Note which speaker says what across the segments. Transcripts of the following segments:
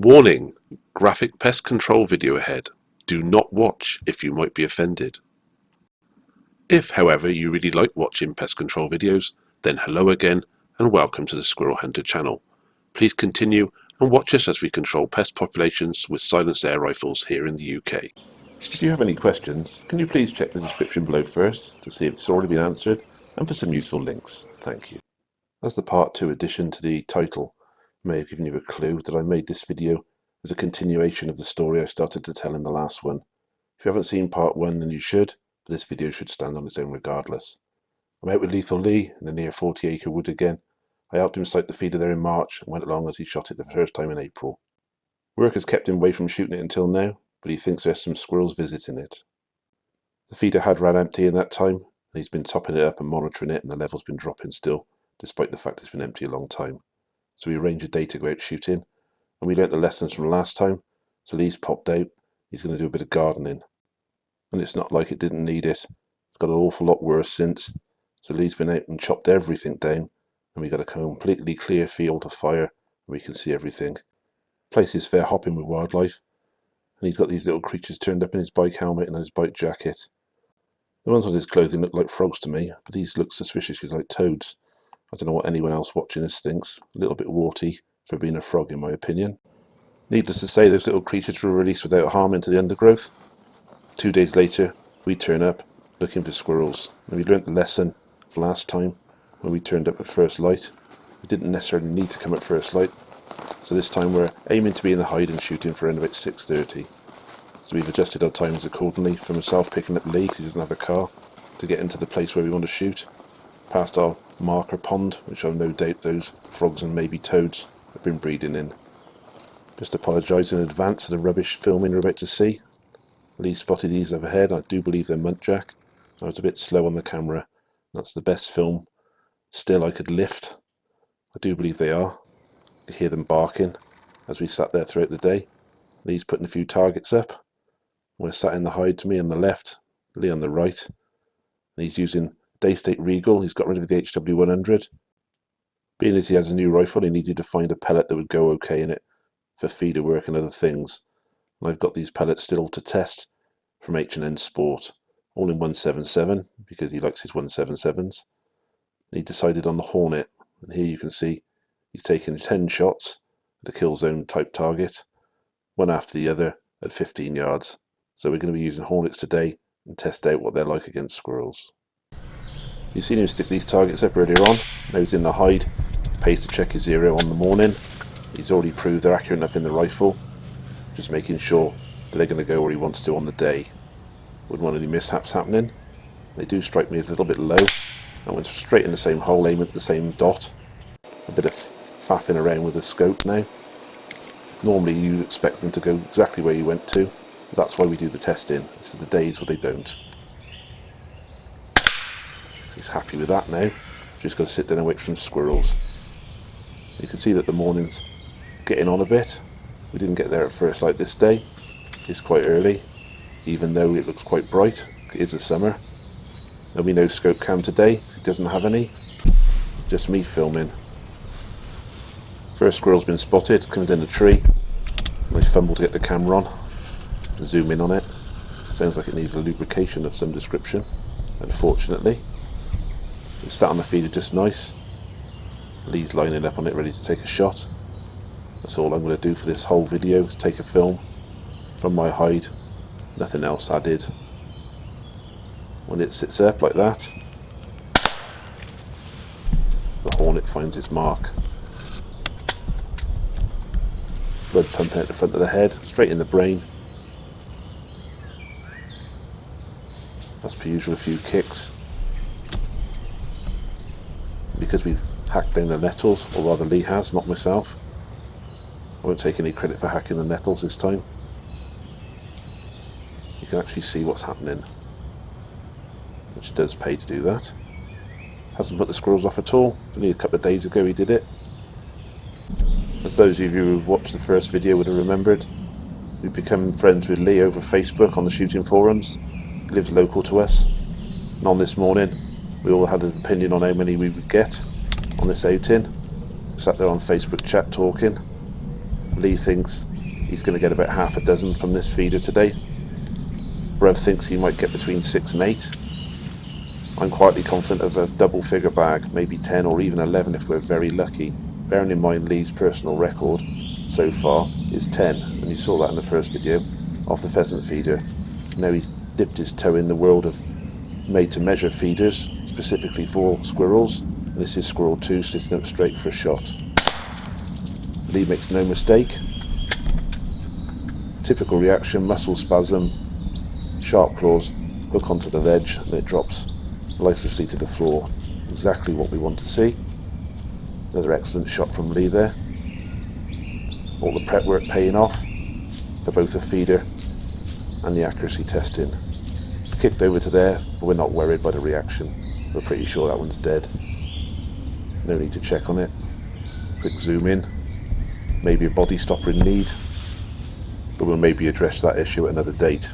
Speaker 1: Warning! Graphic pest control video ahead. Do not watch if you might be offended. If, however, you really like watching pest control videos, then hello again and welcome to the Squirrel Hunter channel. Please continue and watch us as we control pest populations with silenced air rifles here in the UK. If you have any questions, can you please check the description below first to see if it's already been answered and for some useful links. Thank you. As the part 2 addition to the title may have given you a clue that I made this video as a continuation of the story I started to tell in the last one. If you haven't seen part 1, then you should, but this video should stand on its own regardless. I'm out with Lethal Lee in the near 40 acre wood again. I helped him sight the feeder there in March and went along as he shot it the first time in April. Work has kept him away from shooting it until now, but he thinks there's some squirrels visiting it. The feeder had ran empty in that time, and he's been topping it up and monitoring it, and the level's been dropping still, despite the fact it's been empty a long time. So we arranged a day to go out shooting, and we learnt the lessons from last time, so Lee's popped out. He's going to do a bit of gardening. And it's not like it didn't need it. It's got an awful lot worse since. So Lee's been out and chopped everything down, and we got a completely clear field of fire, and we can see everything. The place is fair hopping with wildlife, and he's got these little creatures turned up in his bike helmet and his bike jacket. The ones on his clothing look like frogs to me, but these look suspiciously like toads. I don't know what anyone else watching this thinks. A little bit warty for being a frog in my opinion. Needless to say, those little creatures were released without harm into the undergrowth. 2 days later, we turn up looking for squirrels, and we learnt the lesson of last time when we turned up at first light. We didn't necessarily need to come at first light, so this time we're aiming to be in the hide and shooting for around about 6:30. So we've adjusted our times accordingly, for myself picking up Lee because he doesn't have a car, to get into the place where we want to shoot, past our marker pond, which I've no doubt those frogs and maybe toads have been breeding in. Just apologise in advance for the rubbish filming we're about to see. Lee spotted these overhead, I do believe they're muntjac. I was a bit slow on the camera. That's the best film still I could lift. I do believe they are. You could hear them barking as we sat there throughout the day. Lee's putting a few targets up. We're sat in the hide to me on the left, Lee on the right. And he's using Daystate Regal. He's got rid of the HW100. Being as he has a new rifle, he needed to find a pellet that would go okay in it for feeder work and other things. And I've got these pellets still to test from H&N Sport, all in 177 because he likes his 177s. And he decided on the Hornet, and here you can see he's taken 10 shots at a kill zone type target, one after the other at 15 yards. So we're going to be using Hornets today and test out what they're like against squirrels. You've seen him stick these targets up earlier on. Now he's in the hide. He pays to check his zero on the morning. He's already proved they're accurate enough in the rifle. Just making sure that they're going to go where he wants to on the day. Wouldn't want any mishaps happening. They do strike me as a little bit low. I went straight in the same hole, aiming at the same dot. A bit of faffing around with the scope now. Normally you'd expect them to go exactly where you went to. That's why we do the testing. It's for the days where they don't. He's happy with that now. Just got to sit down and wait for some squirrels. You can see that the morning's getting on a bit. We didn't get there at first light this day. It's quite early, even though it looks quite bright. It is a summer. There'll be no scope cam today because he doesn't have any. Just me filming. First squirrel's been spotted, coming down the tree. I fumbled to get the camera on and zoom in on it. Sounds like it needs a lubrication of some description, unfortunately. It's sat on the feeder just nice. Lee's lining up on it ready to take a shot. That's all I'm going to do for this whole video, is take a film from my hide, nothing else added. When it sits up like that, the Hornet finds its mark. Blood pumping out the front of the head, straight in the brain. As per usual, a few kicks. Because we've hacked down the nettles, or rather Lee has, not myself. I won't take any credit for hacking the nettles this time. You can actually see what's happening, which it does pay to do that. Hasn't put the squirrels off at all. Only a couple of days ago he did it. As those of you who've watched the first video would have remembered, we've become friends with Lee over Facebook on the shooting forums. He lives local to us, and on this morning we all had an opinion on how many we would get on this outing. Sat there on Facebook chat talking. Lee thinks he's going to get about half a dozen from this feeder today. Bruv thinks he might get between 6 and 8. I'm quietly confident of a double figure bag, maybe 10 or even 11 if we're very lucky, bearing in mind Lee's personal record so far is 10, and you saw that in the first video, off the pheasant feeder. Now he's dipped his toe in the world of made to measure feeders, specifically for squirrels, and this is Squirrel 2 sitting up straight for a shot. Lee makes no mistake. Typical reaction, muscle spasm, sharp claws, hook onto the ledge, and it drops lifelessly to the floor. Exactly what we want to see. Another excellent shot from Lee there. All the prep work paying off for both the feeder and the accuracy testing. It's kicked over to there, but we're not worried by the reaction. We're pretty sure that one's dead. No need to check on it. Quick zoom in. Maybe a body stopper in need, but we'll maybe address that issue at another date.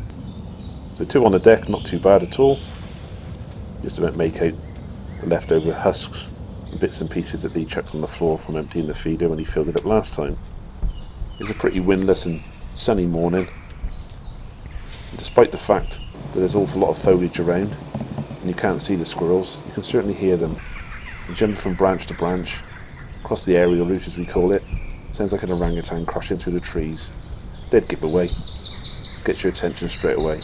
Speaker 1: So 2 on the deck, not too bad at all. Just about make out the leftover husks and bits and pieces that Lee chucked on the floor from emptying the feeder when he filled it up last time. It's a pretty windless and sunny morning. And despite the fact that there's an awful lot of foliage around and you can't see the squirrels, you can certainly hear them. They jump from branch to branch, across the aerial route as we call it. Sounds like an orangutan crashing through the trees. Dead giveaway. Gets your attention straight away.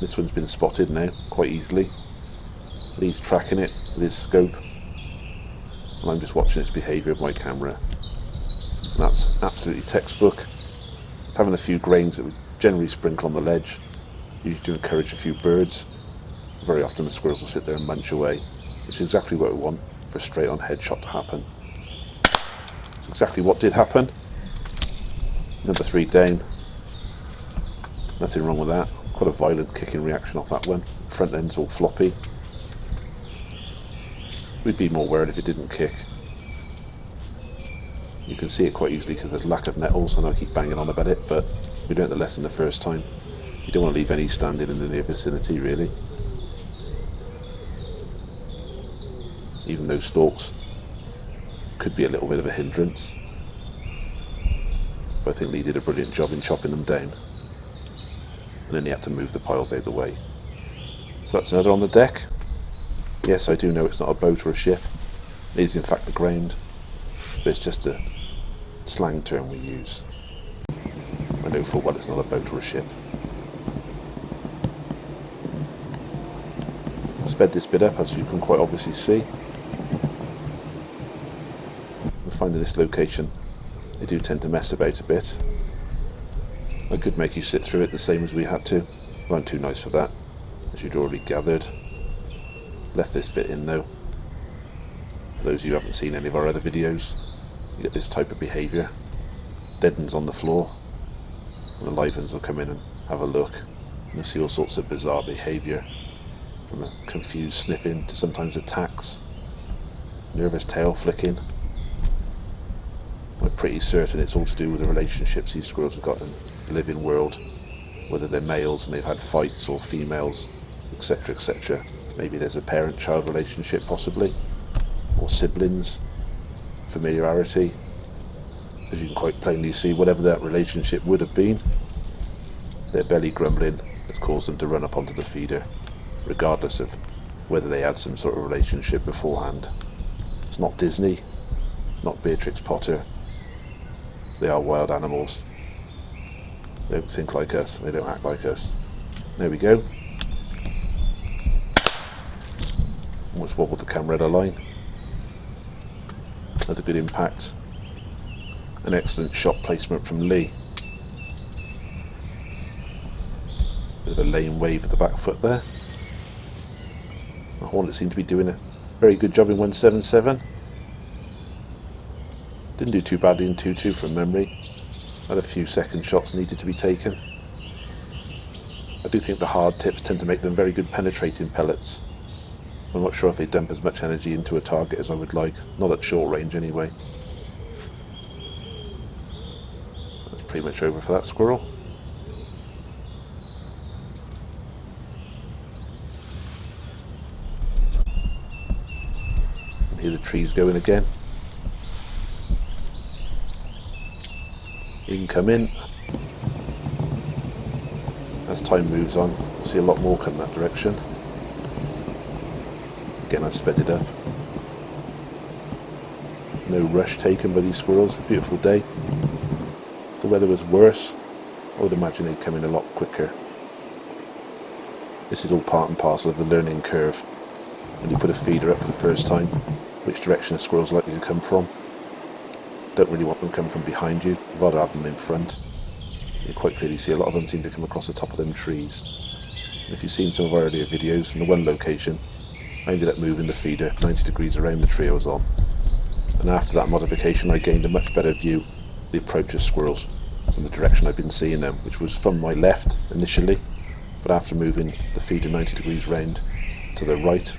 Speaker 1: This one's been spotted now, quite easily. Lee's tracking it with his scope, and I'm just watching its behaviour with my camera. And that's absolutely textbook. It's having a few grains that we generally sprinkle on the ledge, usually to encourage a few birds. Very often the squirrels will sit there and munch away, which is exactly what we want for a straight on headshot to happen. It's exactly what did happen. Number 3 down. Nothing wrong with that. Quite a violent kicking reaction off that one. Front end's all floppy. We'd be more worried if it didn't kick. You can see it quite easily because there's lack of nettles. I know I keep banging on about it, but we learnt the lesson the first time. You don't want to leave any standing in the near vicinity, really. Even those stalks could be a little bit of a hindrance. But I think Lee did a brilliant job in chopping them down. And then he had to move the piles out of the way. So that's another on the deck. Yes, I do know it's not a boat or a ship. It is in fact the ground. But it's just a slang term we use. I know full well it's not a boat or a ship. Sped this bit up, as you can quite obviously see. We're finding this location, they do tend to mess about a bit. I could make you sit through it the same as we had to, but I'm too nice for that, as you'd already gathered. Left this bit in though. For those of you who haven't seen any of our other videos, you get this type of behaviour. Dead ones on the floor, and the live ones will come in and have a look, and you'll see all sorts of bizarre behaviour, from a confused sniffing to sometimes attacks, nervous tail flicking. We're pretty certain it's all to do with the relationships these squirrels have got in the living world, whether they're males and they've had fights or females, etc, etc. Maybe there's a parent-child relationship possibly, or siblings, familiarity. As you can quite plainly see, whatever that relationship would have been, their belly grumbling has caused them to run up onto the feeder, regardless of whether they had some sort of relationship beforehand. It's not Disney, not Beatrix Potter. They are wild animals. They don't think like us, they don't act like us. There we go. Almost wobbled the camera at a line. Another good impact. An excellent shot placement from Lee. Bit of a lame wave at the back foot there. The Hornet seemed to be doing a very good job in 177. Didn't do too badly in 2-2 from memory. Had a few second shots needed to be taken. I do think the hard tips tend to make them very good penetrating pellets. I'm not sure if they dump as much energy into a target as I would like, not at short range anyway. That's pretty much over for that squirrel. And hear the trees going again. Incoming. As time moves on, you'll see a lot more come that direction. Again, I've sped it up. No rush taken by these squirrels. A beautiful day. If the weather was worse, I would imagine they'd come in a lot quicker. This is all part and parcel of the learning curve. When you put a feeder up for the first time, which direction a squirrel's likely to come from. Don't really want them to come from behind you, I'd rather have them in front. You quite clearly see a lot of them seem to come across the top of them trees. And if you've seen some of our earlier videos, in the one location, I ended up moving the feeder 90 degrees around the tree I was on. And after that modification I gained a much better view of the approach of squirrels from the direction I'd been seeing them, which was from my left initially, but after moving the feeder 90 degrees round to the right,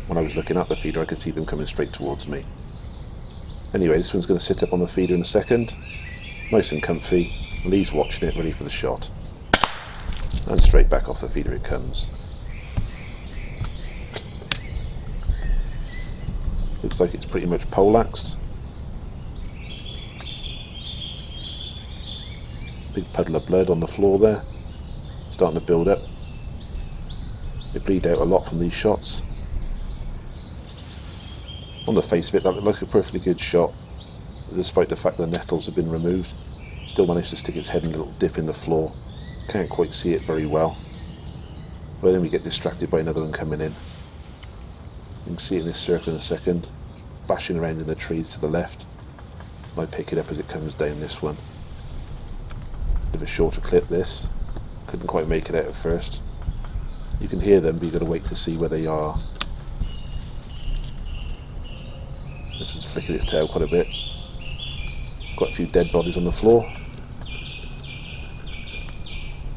Speaker 1: when I was looking at the feeder I could see them coming straight towards me. Anyway, this one's going to sit up on the feeder in a second, nice and comfy, Lee's watching it, ready for the shot, and straight back off the feeder it comes. Looks like it's pretty much poleaxed. Big puddle of blood on the floor there, starting to build up. They bleed out a lot from these shots. On the face of it, that looked like a perfectly good shot, but despite the fact the nettles have been removed, still managed to stick its head in a little dip in the floor. Can't quite see it very well. But then we get distracted by another one coming in. You can see it in this circle in a second, bashing around in the trees to the left. And I pick it up as it comes down this one. Bit of a shorter clip this. Couldn't quite make it out at first. You can hear them, but you've got to wait to see where they are. This one's flicking its tail quite a bit. Quite a few dead bodies on the floor.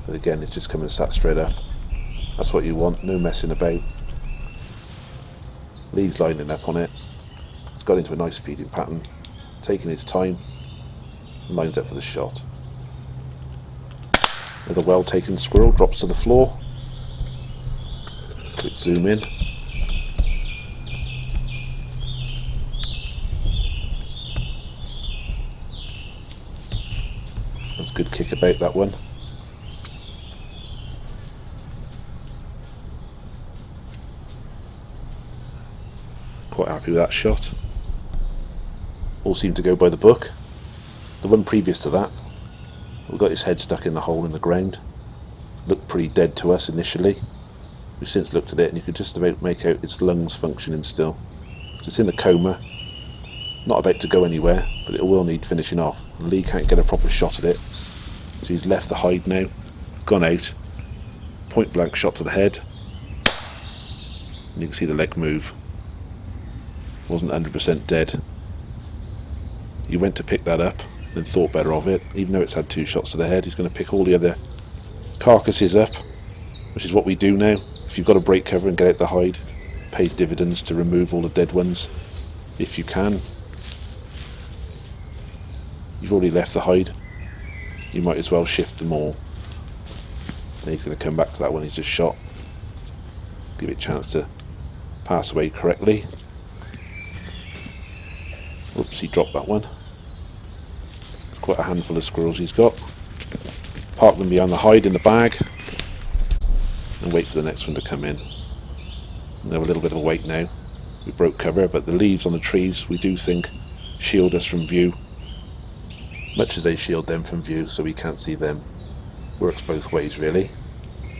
Speaker 1: But again, it's just coming sat straight up. That's what you want, no messing about. Lee's lining up on it. It's got into a nice feeding pattern, taking its time, and lines up for the shot. Another well taken squirrel drops to the floor. Quick zoom in. That's a good kick about that one. Quite happy with that shot. All seemed to go by the book. The one previous to that, we got his head stuck in the hole in the ground. Looked pretty dead to us initially. We've since looked at it and you could just about make out its lungs functioning still. So it's in a coma, not about to go anywhere, but it will need finishing off. Lee can't get a proper shot at it, so he's left the hide now. It's gone out. Point blank shot to the head, and you can see the leg move. Wasn't 100% dead. He went to pick that up, then thought better of it. Even though it's had 2 shots to the head, he's going to pick all the other carcasses up, which is what we do now. If you've got a break cover and get out the hide, it pays dividends to remove all the dead ones if you can. You've already left the hide, you might as well shift them all. And he's going to come back to that one he's just shot, give it a chance to pass away correctly. Oops, he dropped that one. It's quite a handful of squirrels he's got. Park them behind the hide in the bag and wait for the next one to come in. And have a little bit of a wait now. We broke cover, but the leaves on the trees we do think shield us from view, much as they shield them from view, so we can't see them. Works both ways really.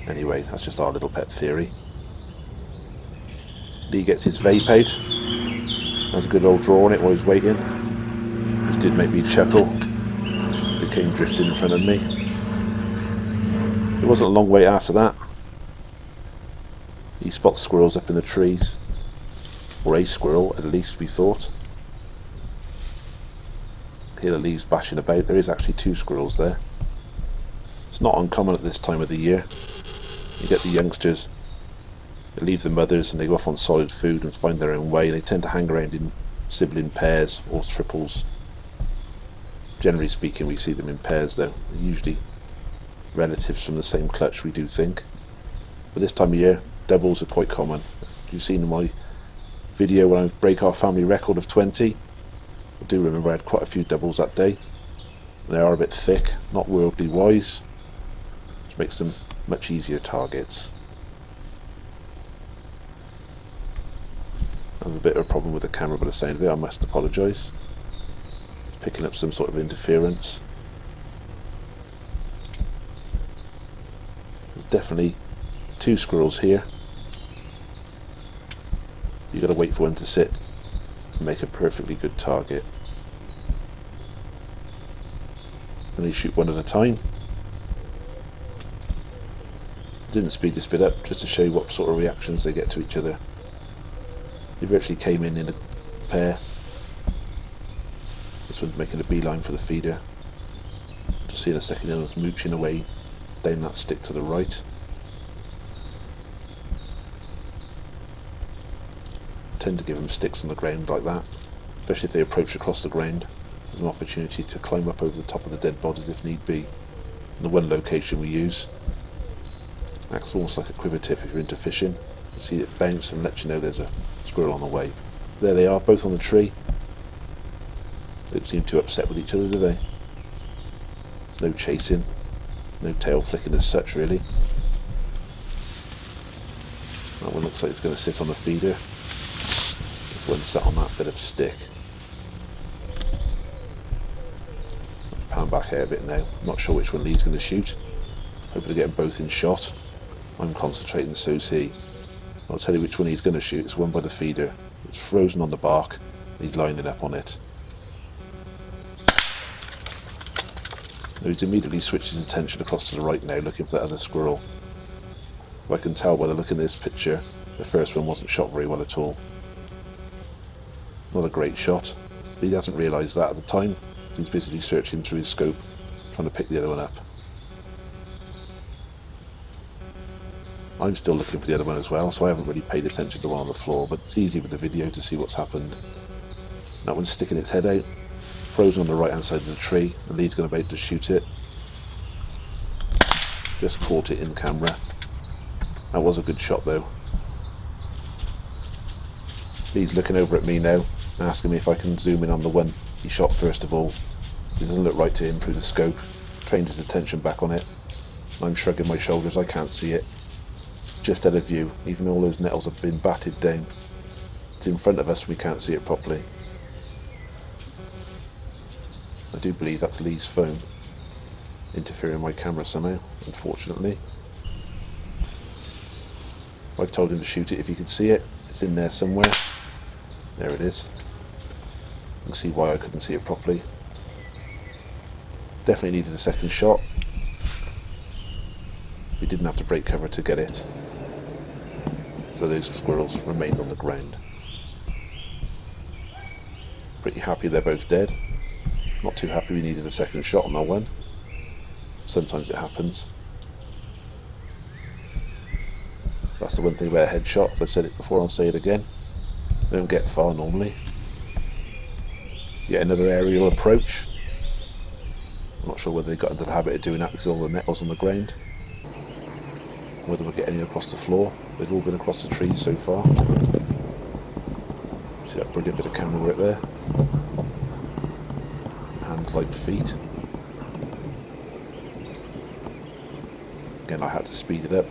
Speaker 1: Anyway, that's just our little pet theory. Lee gets his vape out, has a good old draw on it while he's waiting, which did make me chuckle as it came drifting in front of me. It wasn't a long wait after that. He spots squirrels up in the trees, or a squirrel at least we thought. Hear the leaves bashing about. There is actually 2 squirrels there. It's not uncommon at this time of the year. You get the youngsters, they leave the mothers and they go off on solid food and find their own way. They tend to hang around in sibling pairs or triples. Generally speaking, we see them in pairs though. They're usually relatives from the same clutch, we do think. But this time of year, doubles are quite common. You've seen in my video when I break our family record of 20. I do remember I had quite a few doubles that day. They are a bit thick, not worldly wise, which makes them much easier targets. I have a bit of a problem with the camera by the sound of it, I must apologise. It's picking up some sort of interference. There's definitely two squirrels here. You've got to wait for one to sit and make a perfectly good target. And you shoot one at a time. I didn't speed this bit up just to show you what sort of reactions they get to each other. They virtually came in a pair. This one's making a beeline for the feeder. Just see in a second, it's mooching away down that stick to the right. Tend to give them sticks on the ground like that, especially if they approach across the ground. There's an opportunity to climb up over the top of the dead bodies if need be. And the one location we use acts almost like a quiver tip if you're into fishing. You see it bounce and let you know there's a squirrel on the way. There they are, both on the tree. They don't seem too upset with each other, do they? There's no chasing, no tail flicking as such really. That one looks like it's going to sit on the feeder. This one sat on that bit of stick. Let's pan back out a bit now. Not sure which one Lee's going to shoot. Hoping to get them both in shot. I'm concentrating, so's he. I'll tell you which one he's going to shoot. It's one by the feeder. It's frozen on the bark. He's lining up on it. He's immediately switched his attention across to the right now, looking for that other squirrel. I can tell by the look in this picture, the first one wasn't shot very well at all. Not a great shot. He hasn't realised that at the time. He's busily searching through his scope, trying to pick the other one up. I'm still looking for the other one as well, so I haven't really paid attention to the one on the floor, but it's easy with the video to see what's happened. That one's sticking its head out, frozen on the right hand side of the tree, and Lee's going to shoot it. Just caught it in camera. That was a good shot though. Lee's looking over at me now, asking me if I can zoom in on the one he shot first of all. It doesn't look right to him through the scope. Trained his attention back on it. I'm shrugging my shoulders, I can't see it. Just out of view, even though all those nettles have been batted down. It's in front of us, we can't see it properly. I do believe that's Lee's phone interfering with my camera somehow, unfortunately. I've told him to shoot it if he could see it. It's in there somewhere. There it is. You can see why I couldn't see it properly. Definitely needed a second shot. We didn't have to break cover to get it. So those squirrels remained on the ground. Pretty happy they're both dead. Not too happy we needed a second shot on that one. Sometimes it happens. That's the one thing about a headshot. If I said it before, I'll say it again. They don't get far normally. Yet another aerial approach. I'm not sure whether they got into the habit of doing that because of all the nettles on the ground. Whether we'll get any across the floor. They've all been across the trees so far. See that brilliant bit of camera work there? Hands like feet. Again, I had to speed it up.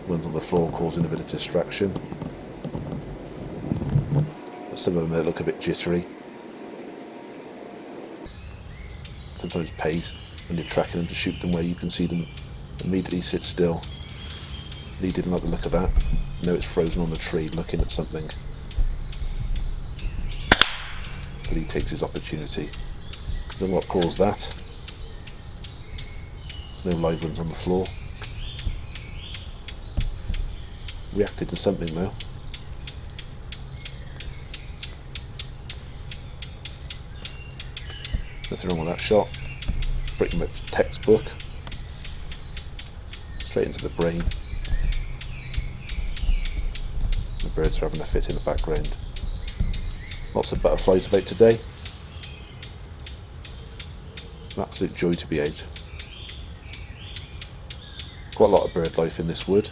Speaker 1: One's on the floor causing a bit of distraction. Some of them they look a bit jittery. Sometimes it pays when you're tracking them to shoot them where you can see them immediately sit still. Lee didn't like the look of that. Now it's frozen on the tree looking at something. So Lee takes his opportunity. Don't know what caused that. There's no live ones on the floor. Reacted to something though. Nothing wrong with that shot. Pretty much textbook. Straight into the brain. The birds are having a fit in the background. Lots of butterflies about today. An absolute joy to be out. Quite a lot of bird life in this wood.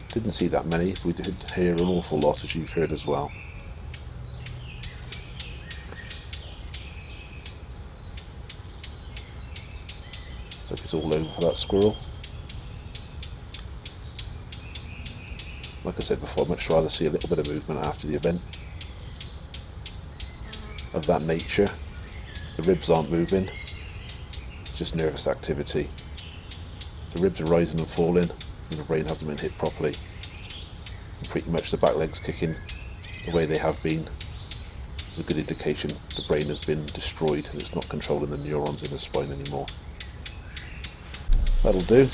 Speaker 1: Didn't see that many, we did hear an awful lot, as you've heard as well. Looks like it's all over for that squirrel. Like I said before, I'd much rather see a little bit of movement after the event of that nature. The ribs aren't moving, it's just nervous activity. The ribs are rising and falling and the brain hasn't been hit properly. And pretty much the back legs kicking the way they have been is a good indication the brain has been destroyed and it's not controlling the neurons in the spine anymore. That'll do.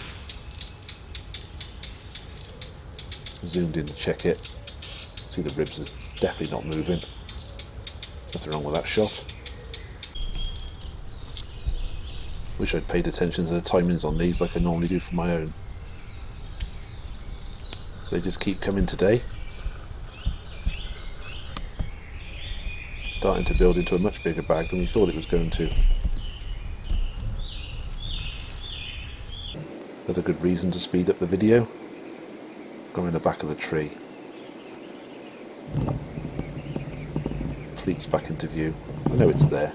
Speaker 1: Zoomed in to check it. See the ribs is definitely not moving. Nothing wrong with that shot. Wish I'd paid attention to the timings on these like I normally do for my own. They just keep coming today. Starting to build into a much bigger bag than we thought it was going to. That's a good reason to speed up the video. Go in the back of the tree. Fleet's back into view. I know it's there.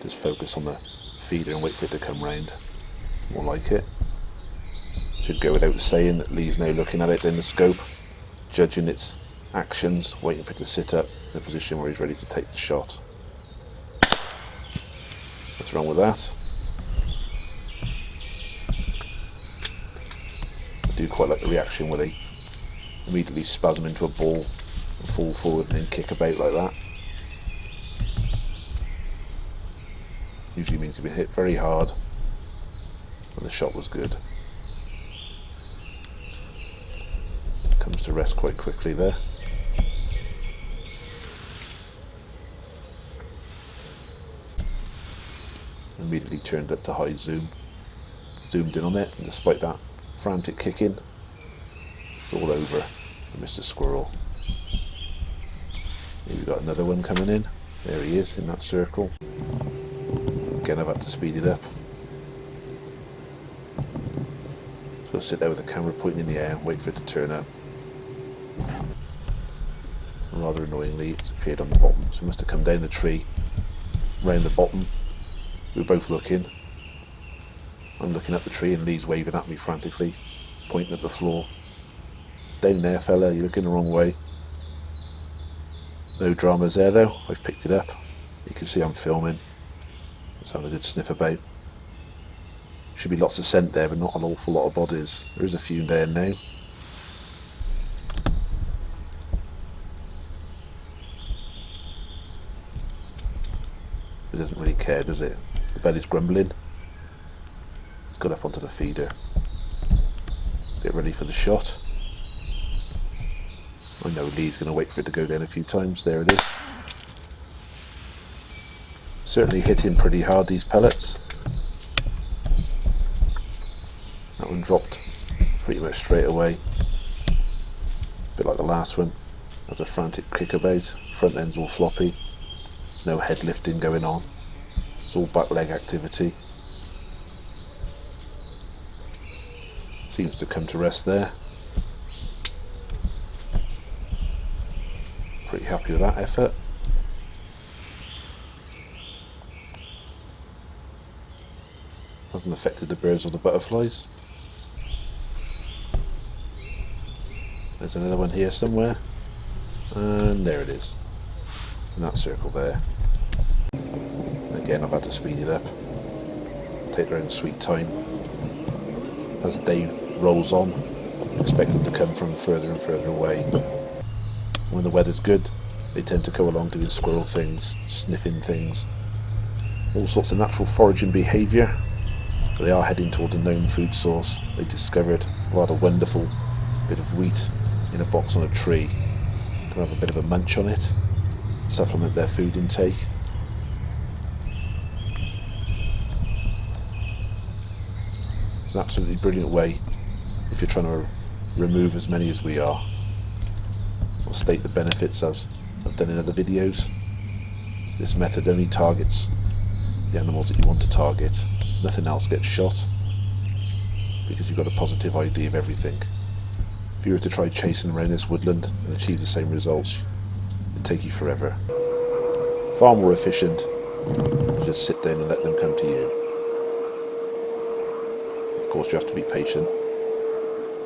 Speaker 1: Just focus on the feeder and wait for it to come round. It's more like it. Should go without saying that Lee's now looking at it in the scope, judging its actions, waiting for it to sit up in a position where he's ready to take the shot. What's wrong with that? I do quite like the reaction where they immediately spasm into a ball and fall forward and then kick about like that. Usually means you've been hit very hard and the shot was good. Comes to rest quite quickly there. Immediately turned up to high zoom. Zoomed in on it, and despite that frantic kicking, it's all over for Mr. Squirrel. Here we've got another one coming in. There he is in that circle. Again, I've had to speed it up. So I'll sit there with the camera pointing in the air and wait for it to turn up. And rather annoyingly, it's appeared on the bottom, so it must have come down the tree, round the bottom. We were both looking. I'm looking up the tree and Lee's waving at me frantically, pointing at the floor. It's down there, fella, you're looking the wrong way. No dramas there though, I've picked it up. You can see I'm filming. Let's have a good sniff about. Should be lots of scent there, but not an awful lot of bodies. There is a few there now. It doesn't really care, does it? The belly's grumbling. It's got up onto the feeder. Let's get ready for the shot. I know Lee's going to wait for it to go down a few times. There it is. Certainly hitting pretty hard, these pellets. That one dropped pretty much straight away. A bit like the last one. Has a frantic kick about. Front end's all floppy. There's no head lifting going on. It's all back leg activity. Seems to come to rest there. Pretty happy with that effort. Hasn't affected the birds or the butterflies. There's another one here somewhere. And there it is. It's in that circle there. Again, I've had to speed it up. Take their own sweet time. As the day rolls on, expect them to come from further and further away. When the weather's good, they tend to go along doing squirrel things, sniffing things, all sorts of natural foraging behaviour. They are heading towards a known food source. They discovered a rather wonderful bit of wheat in a box on a tree. Can have a bit of a munch on it, supplement their food intake. It's an absolutely brilliant way if you're trying to remove as many as we are. I'll state the benefits as I've done in other videos. This method only targets the animals that you want to target. Nothing else gets shot because you've got a positive ID of everything. If you were to try chasing around this woodland and achieve the same results, it'd take you forever. Far more efficient, just sit down and let them come to you. course you have to be patient.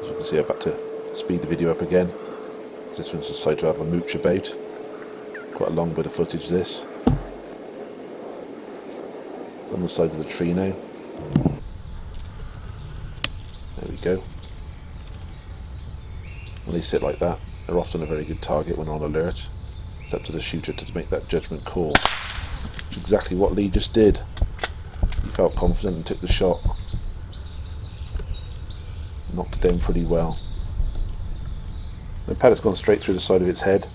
Speaker 1: As you can see, I've had to speed the video up again. This one's decided to have a mooch about. Quite a long bit of footage this. It's on the side of the tree now. There we go. When they sit like that, they're often a very good target when on alert. It's up to the shooter to make that judgment call. Which is exactly what Lee just did. He felt confident and took the shot. Knocked it down pretty well. The pellet's gone straight through the side of its head.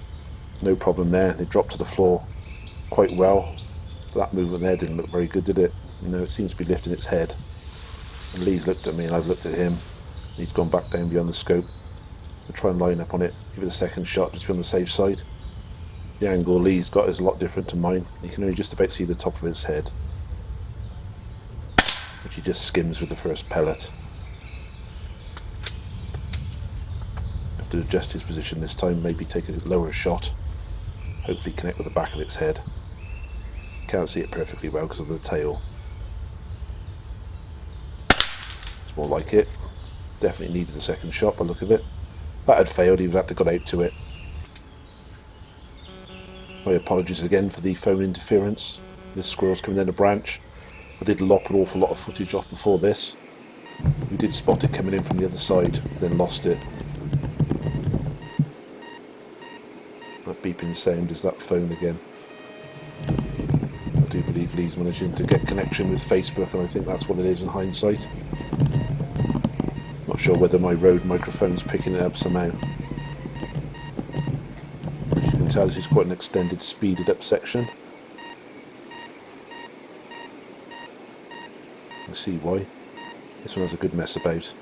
Speaker 1: No problem there. It dropped to the floor quite well. But that movement there didn't look very good, did it? You know, it seems to be lifting its head. And Lee's looked at me and I've looked at him. He's gone back down beyond the scope. We'll try and line up on it. Give it a second shot just to be on the safe side. The angle Lee's got is a lot different to mine. You can only just about see the top of his head, which he just skims with the first pellet. Have to adjust his position this time, maybe take a lower shot, hopefully connect with the back of its head. Can't see it perfectly well because of the tail. It's more like it. Definitely needed a second shot by the look of it. That had failed, he would have had to go out to it. My apologies again for the phone interference. This squirrel's coming down a branch. I did lop an awful lot of footage off before this. We did spot it coming in from the other side, then lost it. That beeping sound is that phone again. I do believe Lee's managing to get connection with Facebook, and I think that's what it is in hindsight. Not sure whether my Rode microphone's picking it up somehow. As you can tell, this is quite an extended, speeded up section. I see why. This one has a good mess about.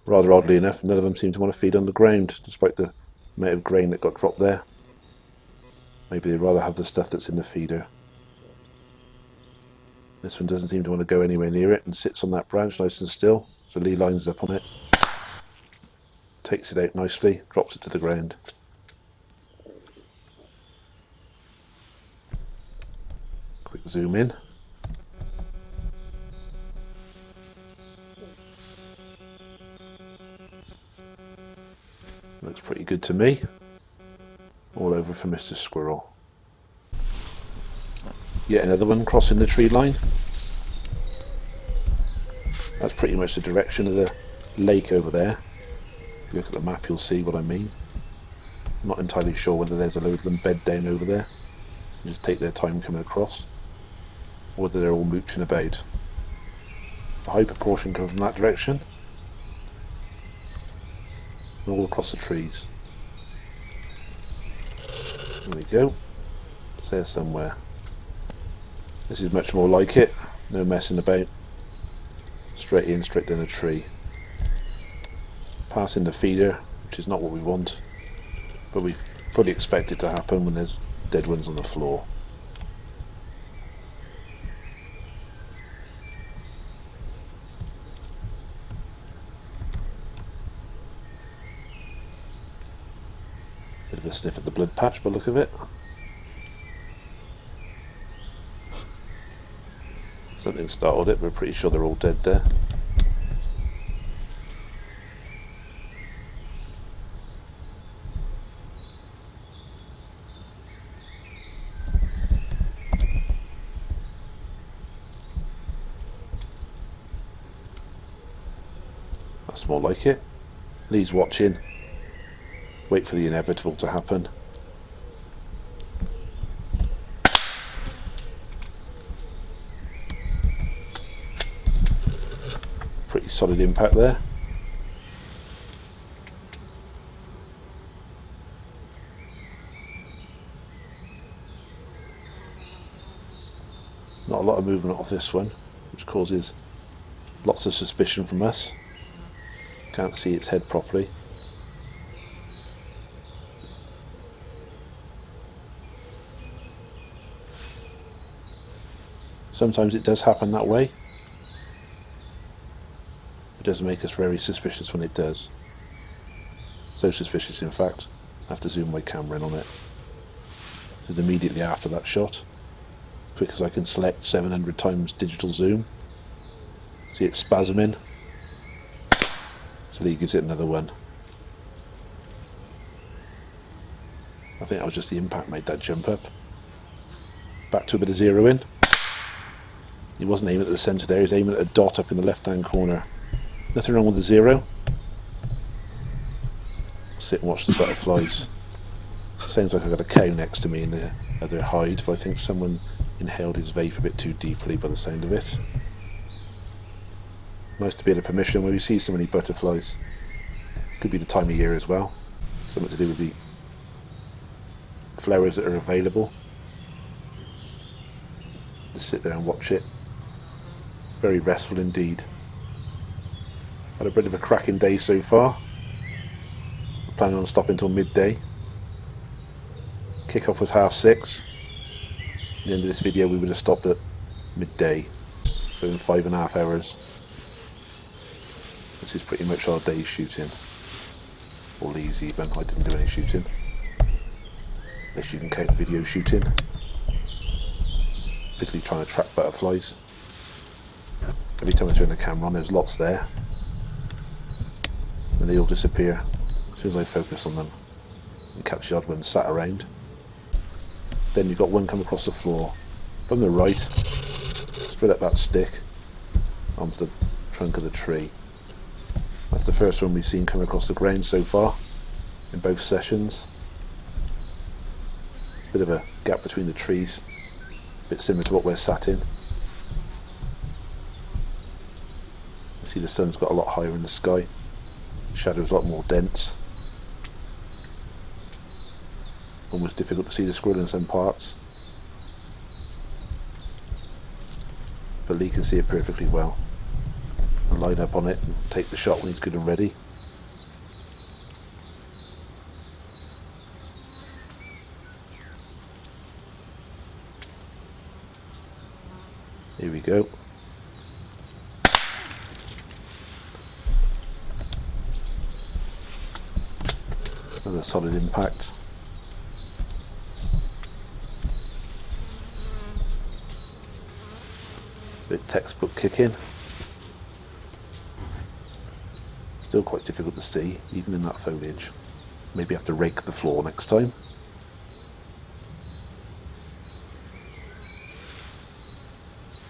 Speaker 1: Rather oddly enough, none of them seem to want to feed on the ground, despite the amount of grain that got dropped there. Maybe they'd rather have the stuff that's in the feeder. This one doesn't seem to want to go anywhere near it and sits on that branch nice and still, so Lee lines up on it. Takes it out nicely, drops it to the ground. Quick zoom in. Looks pretty good to me. All over for Mr. Squirrel. Yet another one crossing the tree line. That's pretty much the direction of the lake over there. If you look at the map, you'll see what I mean. I'm not entirely sure whether there's a load of them bed down over there and just take their time coming across, or whether they're all mooching about. A high proportion come from that direction, and all across the trees. There we go. It's there somewhere. This is much more like it. No messing about. Straight in, straight down a tree. Passing the feeder, which is not what we want, but we fully expect it to happen when there's dead ones on the floor. Bit of a sniff at the blood patch by the look of it. Something startled it, but we're pretty sure they're all dead there. That's more like it. Lee's watching. Wait for the inevitable to happen. Pretty solid impact there. Not a lot of movement off this one, which causes lots of suspicion from us. Can't see its head properly. Sometimes it does happen that way. It does make us very suspicious when it does. So suspicious, in fact, I have to zoom my camera in on it. This is immediately after that shot. quick as I can select 700 times digital zoom. See it spasming. So Lee gives it another one. I think that was just the impact made that jump up. Back to a bit of zeroing. He wasn't aiming at the centre there, he was aiming at a dot up in the left hand corner. Nothing wrong with the zero. Sit and watch the butterflies. Sounds like I've got a cow next to me in the other hide, but I think someone inhaled his vape a bit too deeply by the sound of it. Nice to be at a permission where we see so many butterflies. Could be the time of year as well. Something to do with the flowers that are available. Just sit there and watch it. Very restful indeed. Had a bit of a cracking day so far. We're planning on stopping until midday. Kick-off was 6:30. At the end of this video we would have stopped at midday. So in 5.5 hours. This is pretty much our day's shooting. Or Lee's even. I didn't do any shooting. Unless you can count video shooting. Particularly trying to track butterflies. Every time I turn the camera on there's lots there. And they all disappear as soon as I focus on them. And catch the odd one sat around. Then you've got one come across the floor. From the right. Straight up that stick. Onto the trunk of the tree. That's the first one we've seen come across the ground so far. In both sessions. It's a bit of a gap between the trees. A bit similar to what we're sat in. You see the sun's got a lot higher in the sky. The shadow's a lot more dense. Almost difficult to see the squirrel in some parts. But Lee can see it perfectly well. And line up on it and take the shot when he's good and ready. Here we go. Another solid impact. Bit textbook kicking. Still quite difficult to see, even in that foliage. Maybe have to rake the floor next time.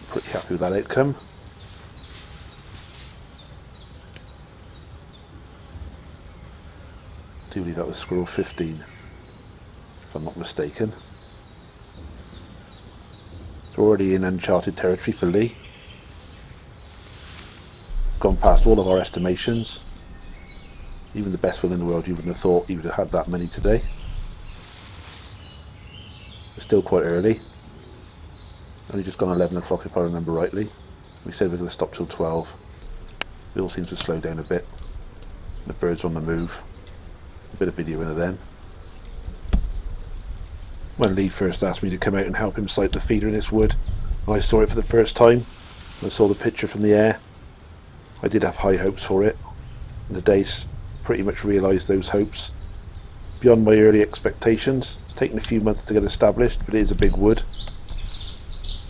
Speaker 1: Pretty happy with that outcome. I do believe that was squirrel 15, if I'm not mistaken. It's already in uncharted territory for Lee. It's gone past all of our estimations. Even the best will in the world, you wouldn't have thought he would have had that many today. It's still quite early. Only just gone 11 o'clock if I remember rightly. We said we're going to stop till 12. It all seems to slow down a bit. The birds on the move. A bit of video in of them. When Lee first asked me to come out and help him sight the feeder in this wood, and I saw it for the first time, and I saw the picture from the air, I did have high hopes for it. And the days pretty much realised those hopes. Beyond my early expectations. It's taken a few months to get established, but it is a big wood.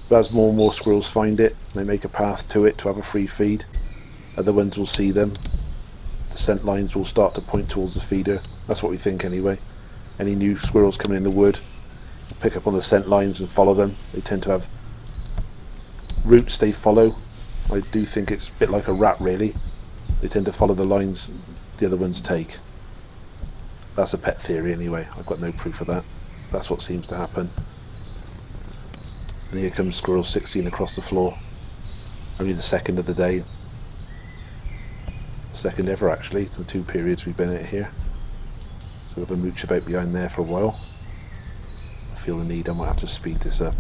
Speaker 1: But as more and more squirrels find it, they make a path to it to have a free feed. Other ones will see them. The scent lines will start to point towards the feeder. That's what we think anyway. Any new squirrels coming in the wood will pick up on the scent lines and follow them. They tend to have routes they follow. I do think it's a bit like a rat really. They tend to follow the lines the other ones take. That's a pet theory anyway. I've got no proof of that. That's what seems to happen. And here comes squirrel 16 across the floor. Only the second of the day. Second ever actually, the 2 periods we've been at here. So we'll have a mooch about behind there for a while. I feel the need, I might have to speed this up.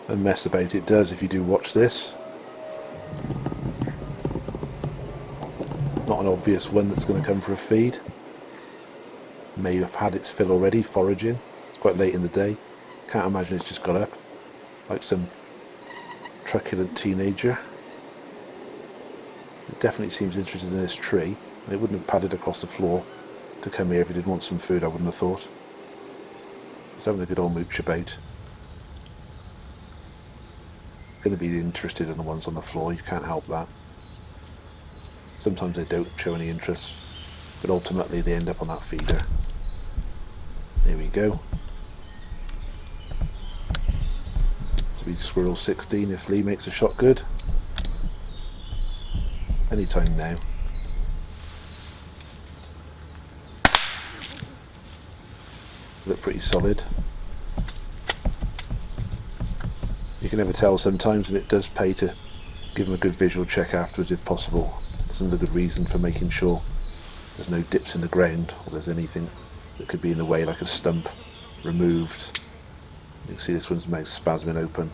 Speaker 1: A mess about it does if you do watch this. Not an obvious one that's going to come for a feed. May have had its fill already, foraging. It's quite late in the day. Can't imagine it's just got up. Like some truculent teenager. It definitely seems interested in this tree. It wouldn't have padded across the floor to come here if it did want some food, I wouldn't have thought. It's having a good old mooch about. going to be interested in the ones on the floor. You can't help that. Sometimes they don't show any interest, but ultimately they end up on that feeder. Here we go. To be Squirrel 16 if Lee makes a shot good. Anytime now. Look pretty solid. You can never tell sometimes, and it does pay to give them a good visual check afterwards if possible. That's another good reason for making sure there's no dips in the ground or there's anything that could be in the way, like a stump removed. You can see this one's mouth spasming open.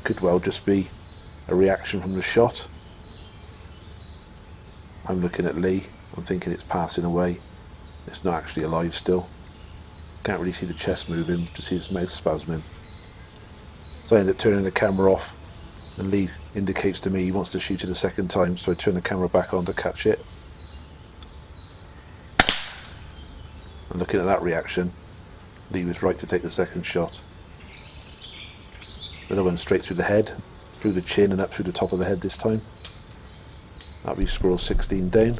Speaker 1: Could well just be a reaction from the shot. I'm looking at Lee, I'm thinking it's passing away. It's not actually alive still. Can't really see the chest moving, just see its mouth spasming. So I end up turning the camera off, and Lee indicates to me he wants to shoot it a second time, so I turn the camera back on to catch it. And looking at that reaction, Lee was right to take the second shot. Another one straight through the head, through the chin and up through the top of the head this time. That'll be Squirrel 16 down.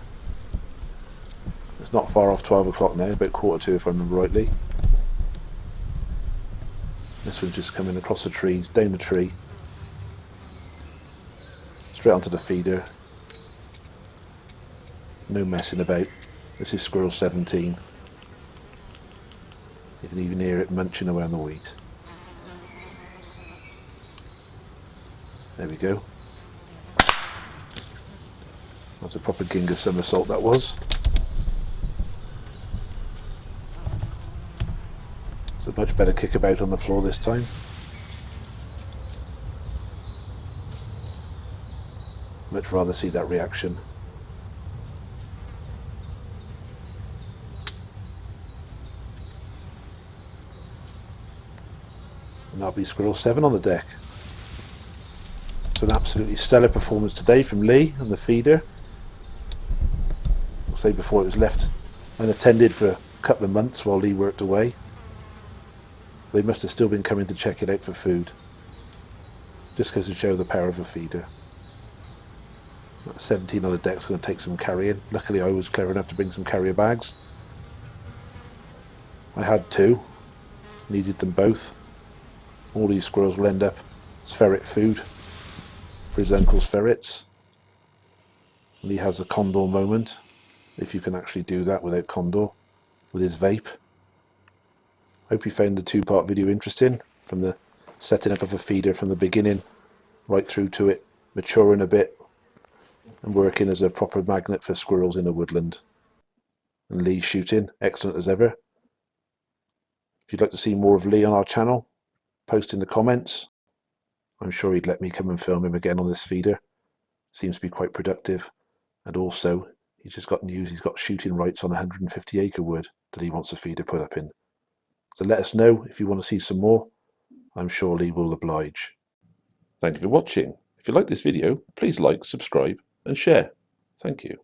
Speaker 1: It's not far off 12 o'clock now, about 1:45 if I remember rightly. This one's just coming across the trees, down the tree, straight onto the feeder. No messing about. This is Squirrel 17. You can even hear it munching away on the wheat. There we go. That's a proper Ginga somersault that was. It's a much better kickabout on the floor this time. Much rather see that reaction. And that'll be Squirrel 7 on the deck. So an absolutely stellar performance today from Lee and the feeder. I'll say before, it was left unattended for a couple of months while Lee worked away. They must have still been coming to check it out for food. Just goes to show the power of a feeder. That 17 on the deck's going to take some carrying. Luckily I was clever enough to bring some carrier bags. I had two. Needed them both. All these squirrels will end up as ferret food for his uncle's ferrets. And he has a condor moment, if you can actually do that without condor, with his vape. Hope you found the two-part video interesting, from the setting up of a feeder from the beginning right through to it maturing a bit and working as a proper magnet for squirrels in a woodland. And Lee shooting, excellent as ever. If you'd like to see more of Lee on our channel, post in the comments. I'm sure he'd let me come and film him again on this feeder. Seems to be quite productive. And also, he's just got news, he's got shooting rights on 150 acre wood that he wants a feeder put up in. So let us know if you want to see some more. I'm sure Lee will oblige. Thank you for watching. If you like this video, please like, subscribe and share. Thank you.